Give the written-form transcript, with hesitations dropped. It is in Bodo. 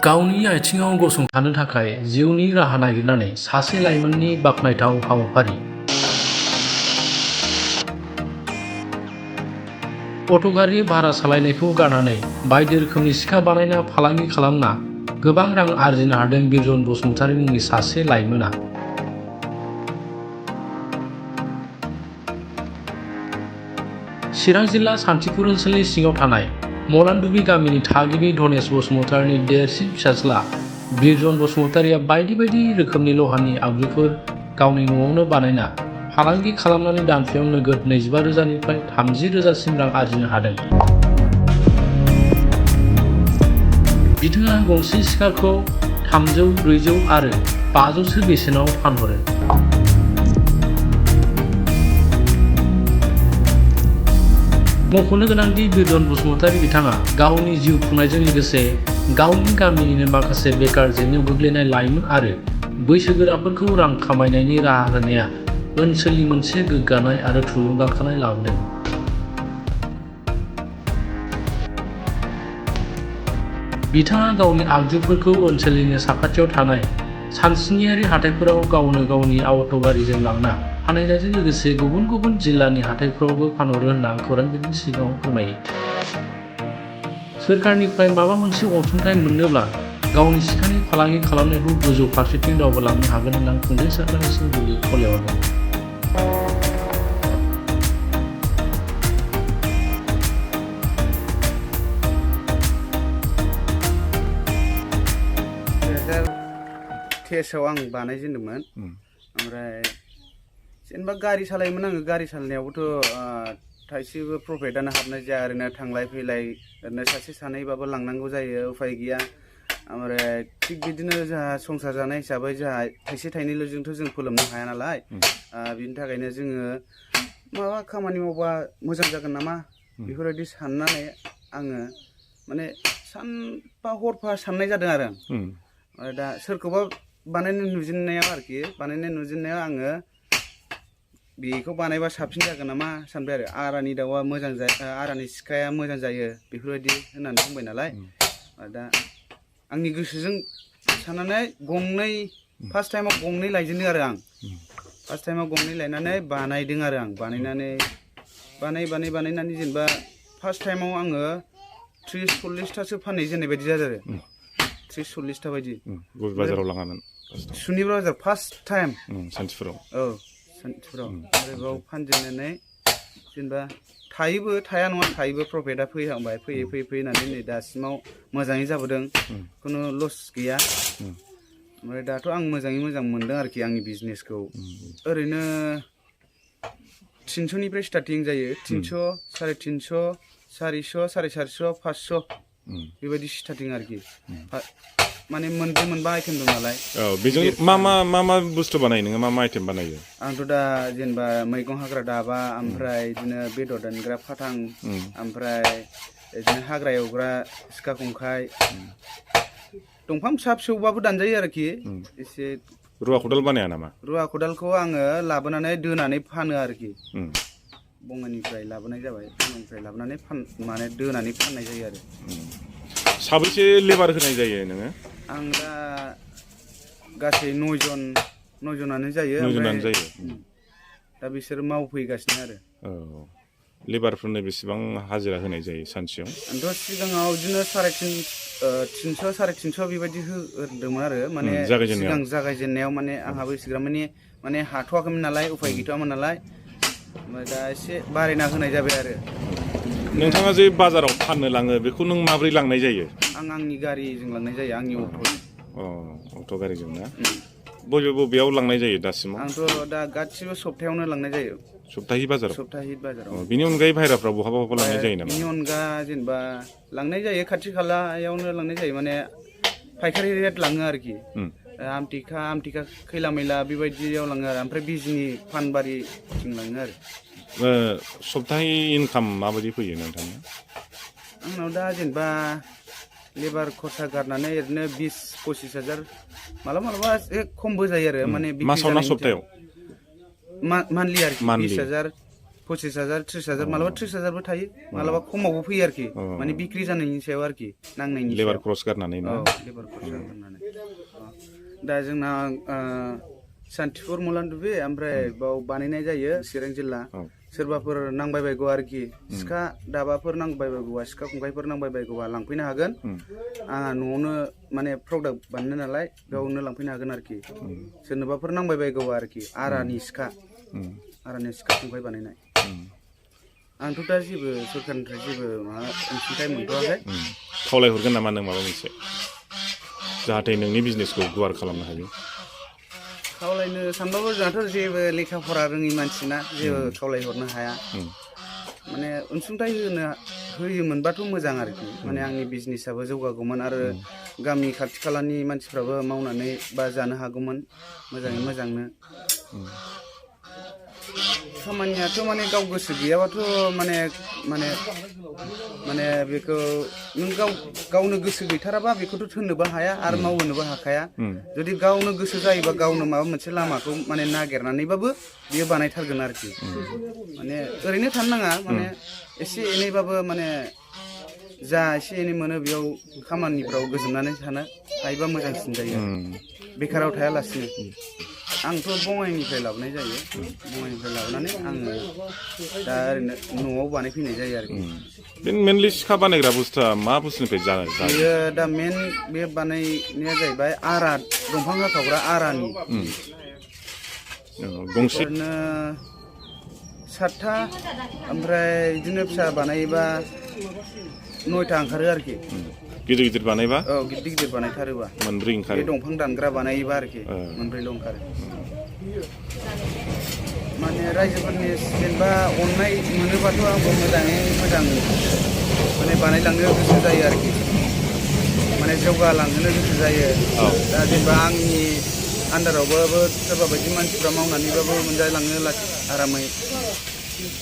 गावनि आथिङाव गसंथानो थाखाय जिउनि राहा नागिरनानै सासे लाइमोननि बाख्नायथाव हाबाफारि। अट' गारि भारा सालायनायखौ गारनानै बायदि रोखोमनि सिखा बानायना फालांगि खालामना गोबां रां आरजिनो हादों बिरजन बसुमतारी मुंनि सासे लाइमोना। चिरां जिल्ला सान्थिपुर ओनसोलनि सिङाव थानाय मलानदुबि गामिनि थागिबि धनेश बसुमतारीनि देरसिन फिसाज्ला बिरजन बसुमतारीया बायदि रोखोमनि लहानि आगजुफोर गावनि न'आवनो बानायना फालांगि खालामनानै दानफायाव नोगोद 25,000 निफ्राय 30,000 रां आरजिनो हादों। बिथाङा गंसे सिखाखौ 300, 400 आरो 500 बेसेनाव फानहरो। मख'नो गोनांदि बिरजन बसुमतारी बिथाङा गावनि जिउ खुंनायजों लोगोसे गावनि गामिनिनो माखासे बेकार जेंनायाव गोग्लैनाय लाइमोन आरो बैसोगोराफोरखौ रां खामायनायनि राहा होनाया ओनसोलनि मोनसे गोग्गानाय आरो थुलुंगाखांनाय लाबोदों। बिथाङा गावनि आगजुफोरखौ ओनसोलनिनो साखाथियाव थानाय सानस्नियारि हाथाइफोराव गावनो गावनि अट' गारिजों लांना फानहैनायजों लोगोसे गुबुन जिल्लानि हाथाइफोरावबो फानहरो होनना खौरांगिरिनि सिगाङाव फोरमायो। सोरखारनिफ्राय माबा मोनसे अनसुंथाइ मोनोब्ला गावनि सिखानि फालांगि खालामनायखौ गोजौ फारसेथिं दावगालांनो हागोन होनना खुंथाइ सोरखारनिसिम गुरै खावलायहरदों। टेस्टआव आं बानायजेनदोंमोन। ओमफ्राय जेनेबा गारि सालायोमोन आङो। गारि सालायनायावबोथ' थाइसेबो प्रफिटआनो हाबनाय जाया। ओरैनो थांलाय फैलाय ओरैनो सासे सानैबाबो लांनांगौ जायो, उफाय गैया। ओमफ्राय थिग बिदिनो जोंहा संसार जानाय हिसाबै जोंहा थाइसे थाइनैल'जोंथ' जों फोलोमनो हाया नालाय। बिनि थाखायनो जोङो माबा खामानि मावबा मोजां जागोन नामा बेफोरबायदि साननानै आङो माने सानफा हरफा साननाय जादों आरो दा सोरखौबा बानायनाय नुजेननायाव आङो बेखौ बानायबा साबसिन जागोन नामा सानबाय आरो। आरानि दाउआ मोजां जायो, आरानि सिखाया मोजां जायो बेफोरबायदि होननानै बुंबाय नालाय। दा आंनि गोसोजों साननानै फार्स्ट टाइमाव गंनै लायजेनदों आरो आं। फार्स्ट टाइमाव गंनै लायनानै बानायदों आरो आं। बानायनानै जेनेबा फार्स्ट टाइमाव आङो 30-40थासो फाननाय जेननाय बायदि जादों आरो। 30-40था बायदि। बाजाराव लाङामोन सुनिबार बाजार फार्स्ट टाइम सान्थिफुराव। औ सान्थिफुराव। आरो बेयाव फानजेननानै जेनेबा थाया नङा, थायोबो प्रफिटआ फैहांबाय। फैयै होननानै नै दासिमाव मोजाङै जाबोदों, खुनु लस गैया। ओमफ्राय दाथ' आं मोजाङै मोजां मोनदों आरोखि आंनि बिजनेसखौ। ओरैनो 300निफ्राय स्टार्टिं जायो। 300, 350, 400, 450, 500 बेबायदि स्टार्टिं आरोखि। माने मोनबा आइटेम दं नालाय। बेजों मा बुस्थु बानायो नोङो? मा आइटेम बानायो? आंथ' दा जेनेबा मैगं हाग्रा दाबा, ओमफ्राय बिदिनो बेदर दानग्रा फाथां, ओमफ्राय बिदिनो हाग्रा एवग्रा सिखा खंखाइ, दंफां फिसा फिसौबाबो दानजायो आरोखि। एसे रुवा खदाल बानाया नामा? रुवा खदालखौ आङो लाबोनानै दोनानै फानो आरोखि। बङाइनिफ्राय लाबोनाय जाबाय। बङाइनिफ्राय लाबोनानै दोनानै फाननाय जायो आरो। साबैसे लेबार होनाय जायो नोङो? आं दा गासै 9 जनानो जायो। 9 जनानो जायो। दा बिसोर मावफैगासिनो आरो। लेबारफोरनो बेसेबां हाजिरा होनाय जायो सानसेयाव? आंथ' सिगाङाव बिदिनो 350, 350 बेबायदि होदोंमोन आरो। माने सिगां जागायजेननायाव माने आंहाबो इसिग्राब माने हाथ'वाखैमोन नालाय, उफाय गैथ'वामोन नालाय। ओमफ्राय दा एसे बारायना होनाय जाबाय आरो। नोंथाङा जे बाजाराव फाननो लाङो बेखौ नों माबोरै लांनाय जायो? आं आंनि गारिजों लांनाय जायो, आंनि अट'जों। अट' गारिजों ना? बबेयाव लांनाय जायो दासिमाव? आंथ' दा गासिबो सप्तायावनो लांनाय जायो। सप्ताहि बाजाराव? सप्ताहि बाजाराव। बिनि अनगायै बाहेराफ्राव बहाबा लांनाय जायो नामा? बिनि अनगा जेनेबा लांनाय जायो, खाथि खालायावनो लांनाय जायो। माने फायखारि रेट लाङो आरोखि। आमथिखा खैला मैला बेबायदियाव लाङो आरो। ओमफ्राय बिजनि फानबारिथिं लाङो आरो। सप्ताहि इनकाम माबायदि फैयो नोंथांनो? आंनाव दा जेनेबा लेबार खरसा गारनानै ओरैनो 20-25 हाजार, मालाबा एसे खमबो जायो आरो। माने मासाव ना सप्तायाव? मान्थलि आरोखि। 20,000, 25,000 30,000 मालाबा 30,000बो थायो मालाबा खमावबो फैयो आरोखि माने बिक्रि जानायनि सायाव आरोखि नांनायनि सायाव लेबार क्रस गारनानै ना लेबार खरसा गारनानै दा जोंना सान्तिपुर मलानदुबि ओमफ्राय बाव बानायनाय जायो चिरां जिल्ला सोरबाफोर नांबायबायगौ आरोखि सिखा दाबाफोर नांबायबायगौबा सिखा खंखाइफोर नांबायबायगौबा लांफैनो हागोन आंहा न'आवनो माने प्रडाक्ट बानायनो नालाय बेयावनो लांफैनो हागोन आरोखि सोरनोबाफोर नांबायबायगौबा आरोखि आरानि सिखा खंखाइ बानायनाय आंथ' दा जेबो सरकारनिफ्राय जेबो माबा अनसुंथाइ मोनथ'वाखै खावलायहरगोन नामा नों माबा मोनसे जाहाथे नोंनि बिजनेसखौ गुवार खालामनो हायो खावलायनो सानबाबो जोंहाथ' जेबो लेखा फरा रोङि मानसिना जेबो खावलायहरनो हाया माने अनसुंथाइ होयोमोनबाथ' मोजां आरोखि माने आंनि बिजनेसाबो जौगागौमोन आरो गामि खाथि खालानि मानसिफ्राबो मावनानै बा जानो हागौमोन मोजाङै मोजांनो खामानियाथ' माने गाव गोसो गैयाबाथ' माने बेखौ नों गावनो गोसो गैथाराबा बेखौथ' थोननोबो हाया आरो मावहोनोबो हाखाया जुदि गावनो गोसो जायोबा गावनो माबा मोनसे लामाखौ माने नागिरनानैबाबो बियो बानायथारगोन आरोखि माने ओरैनो थानो नाङा माने एसे एनैबाबो माने जा एसे एनै मोनो बेयाव खामानिफ्राव गोजोमनानै थानो हायोबा मोजांसिन जायो बेखाराव थायालासिनो आंथ' बङाइनिफ्राय लाबोनाय जायो बङाइनिफ्राय लाबोनानै आङो दा ओरैनो न'आव बानायफैनाय जायो आरोखि बे मेनलि सिखा बानायग्रा बुस्थुआ मा बुस्थुनिफ्राय जायो बेयो दा मेन बे बानायनाया जाहैबाय आरा दंफां हाखावग्रा आरानि गंसे ओरैनो 7था ओमफ्राय बिदिनो फिसा बानायोबा 9था ओंखारो आरोखि गिदिर गिदिर बानायबा औ गिदिर गिदिर बानायथारोबा मोनब्रै ओंखारो बे दंफां दानग्रा बानायोबा आरोखि मोनब्रैल' ओंखारो माने रायजोफोरनि जेनेबा अननाय मोनोबाथ' आंबो मोजाङै मोजां माने बानायलांनो गोसो जायो आरोखि माने जौगालांहोनो गोसो जायो दा जेनेबा आंनि आन्दारावबाबो सोरबा बायदि मानसिफ्रा मावनानैबाबो मोनजालांनो आरामै